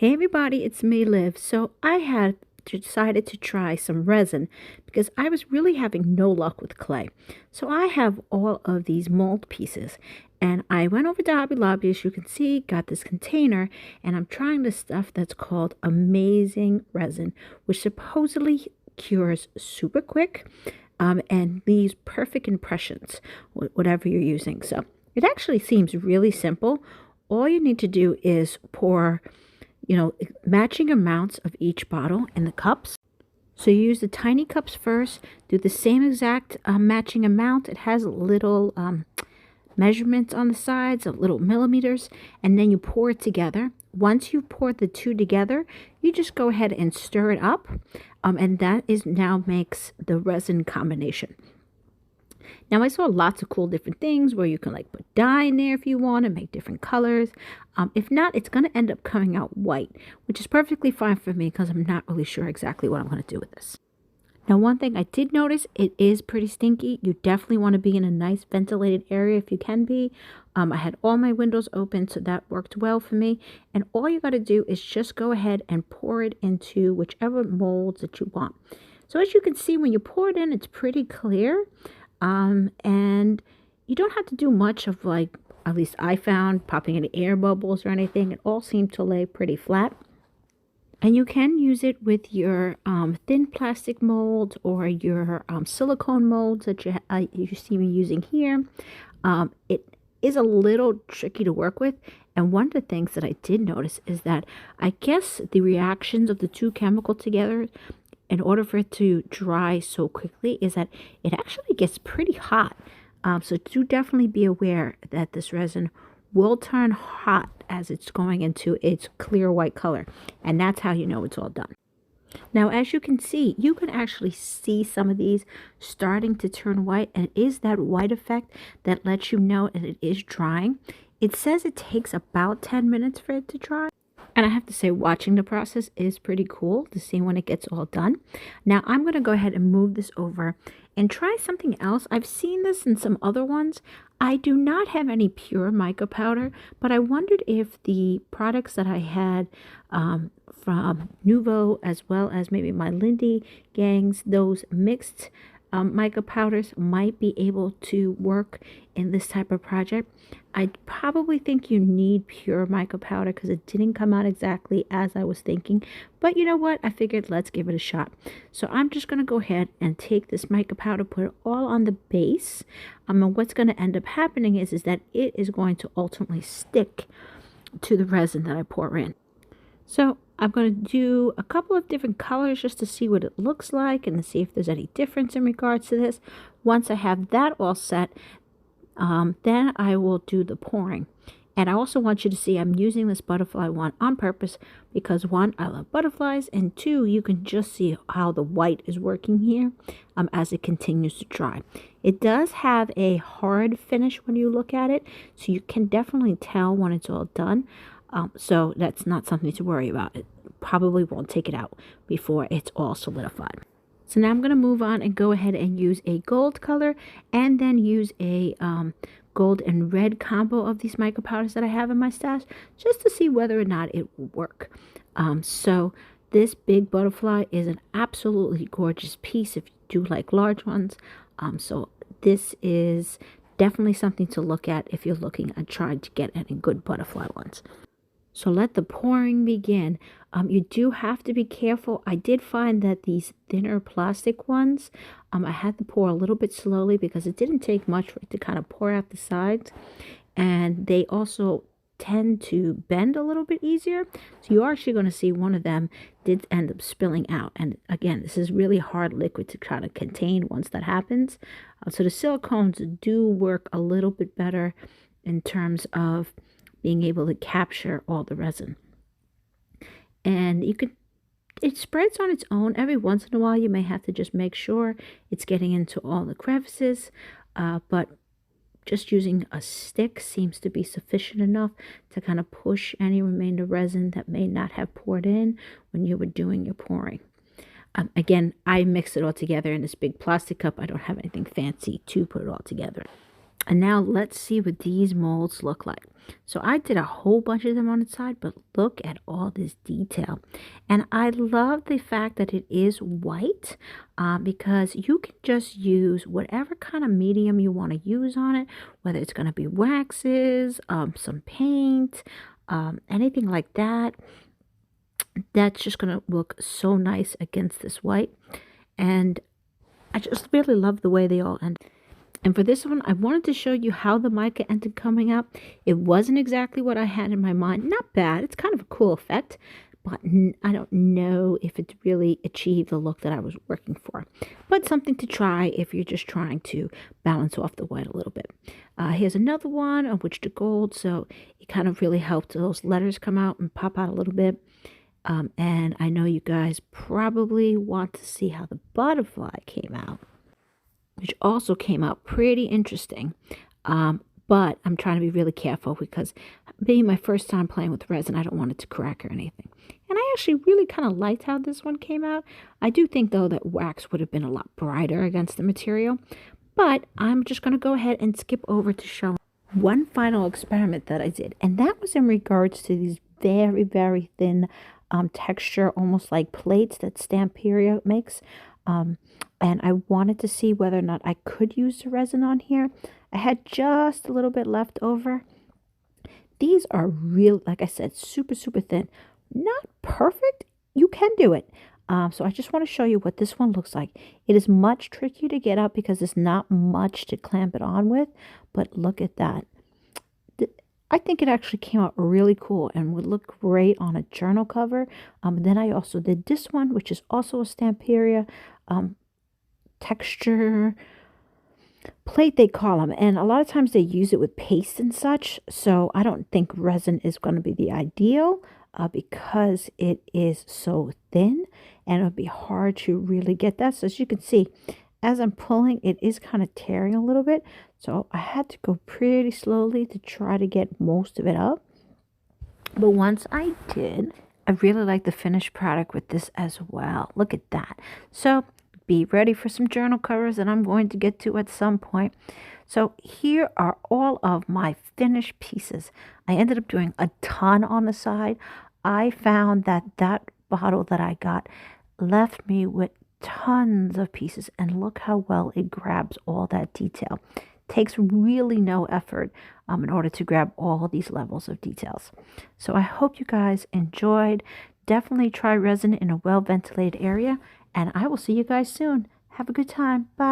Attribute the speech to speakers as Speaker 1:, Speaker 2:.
Speaker 1: Hey everybody, it's me, Liv. So I had decided to try some resin because I was really having no luck with clay. So I have all of these mold pieces and I went over to Hobby Lobby, as you can see, got this container, and I'm trying this stuff that's called Amazing Resin, which supposedly cures super quick and leaves perfect impressions, whatever you're using. So it actually seems really simple. All you need to do is pour matching amounts of each bottle in the cups. So you use the tiny cups first, do the same exact matching amount. It has little measurements on the sides of little millimeters, and then you pour it together. Once you've poured the two together, you just go ahead and stir it up, and that is now makes the resin combination. Now I saw lots of cool different things where you can like put dye in there if you want and make different colors. If not, it's going to end up coming out white, which is perfectly fine for me because I'm not really sure exactly what I'm going to do with this. Now, one thing I did notice, it is pretty stinky. You definitely want to be in a nice ventilated area if you can be. I had all my windows open, so that worked well for me. And all you got to do is just go ahead and pour it into whichever molds that you want. So as you can see, when you pour it in, it's pretty clear. And you don't have to do much of, like, at least I found, popping any air bubbles or anything. It all seemed to lay pretty flat. And you can use it with your thin plastic mold or your silicone molds that you see me using here. It is a little tricky to work with. And one of the things that I did notice is that I guess the reactions of the two chemicals together, in order for it to dry so quickly, is that it actually gets pretty hot. So do definitely be aware that this resin will turn hot as it's going into its clear white color. And that's how you know it's all done. Now, as you can see, you can actually see some of these starting to turn white. And it is that white effect that lets you know that it is drying. It says it takes about 10 minutes for it to dry. And I have to say, watching the process is pretty cool to see when it gets all done. Now, I'm going to go ahead and move this over and try something else. I've seen this in some other ones. I do not have any pure mica powder, but I wondered if the products that I had from Nuvo, as well as maybe my Lindy gangs, those mixed mica powders might be able to work in this type of project. I probably think you need pure mica powder because it didn't come out exactly as I was thinking. But you know what? I figured let's give it a shot. So I'm just going to go ahead and take this mica powder, put it all on the base. And what's going to end up happening is that it is going to ultimately stick to the resin that I pour in. So I'm going to do a couple of different colors just to see what it looks like and to see if there's any difference in regards to this. Once I have that all set, then I will do the pouring. And I also want you to see I'm using this butterfly one on purpose because, one, I love butterflies, and two, you can just see how the white is working here as it continues to dry. It does have a hard finish when you look at it, so you can definitely tell when it's all done. So that's not something to worry about. It probably won't take it out before it's all solidified. So now I'm going to move on and go ahead and use a gold color and then use a gold and red combo of these mica powders that I have in my stash just to see whether or not it will work. So this big butterfly is an absolutely gorgeous piece if you do like large ones. So this is definitely something to look at if you're looking at trying to get any good butterfly ones. So let the pouring begin. You do have to be careful. I did find that these thinner plastic ones, I had to pour a little bit slowly because it didn't take much for it to kind of pour out the sides. And they also tend to bend a little bit easier. So you're actually going to see one of them did end up spilling out. And again, this is really hard liquid to try to contain once that happens. So the silicones do work a little bit better in terms of being able to capture all the resin. And it spreads on its own. Every once in a while you may have to just make sure it's getting into all the crevices, but just using a stick seems to be sufficient enough to kind of push any remainder resin that may not have poured in when you were doing your pouring. Again, I mixed it all together in this big plastic cup. I don't have anything fancy to put it all together. And now let's see what these molds look like. So I did a whole bunch of them on the side, but look at all this detail. And I love the fact that it is white because you can just use whatever kind of medium you want to use on it, whether it's going to be waxes, some paint, anything like that. That's just going to look so nice against this white. And I just really love the way they all end. And for this one, I wanted to show you how the mica ended coming out. It wasn't exactly what I had in my mind. Not bad. It's kind of a cool effect, but I don't know if it really achieved the look that I was working for. But something to try if you're just trying to balance off the white a little bit. Here's another one on which the gold, so it kind of really helped those letters come out and pop out a little bit. And I know you guys probably want to see how the butterfly came out, which also came out pretty interesting. But I'm trying to be really careful because being my first time playing with resin, I don't want it to crack or anything. And I actually really kind of liked how this one came out. I do think, though, that wax would have been a lot brighter against the material. But I'm just going to go ahead and skip over to show one final experiment that I did. And that was in regards to these very, very thin texture, almost like plates that Stamperia makes. And I wanted to see whether or not I could use the resin on here. I had just a little bit left over. These are real, like I said, super, super thin. Not perfect. You can do it. So I just want to show you what this one looks like. It is much trickier to get up because there's not much to clamp it on with. But look at that. I think it actually came out really cool and would look great on a journal cover. Then I also did this one, which is also a Stamperia texture plate, they call them. And a lot of times they use it with paste and such. So I don't think resin is going to be the ideal because it is so thin and it'll be hard to really get that. So as you can see, as I'm pulling, it is kind of tearing a little bit. So I had to go pretty slowly to try to get most of it up. But once I did, I really like the finished product with this as well. Look at that. So be ready for some journal covers that I'm going to get to at some point. So here are all of my finished pieces. I ended up doing a ton on the side. I found that that bottle that I got left me with tons of pieces, and look how well it grabs all that detail. Takes really no effort in order to grab all these levels of details. So I hope you guys enjoyed. Definitely try resin in a well-ventilated area, and I will see you guys soon. Have a good time. Bye.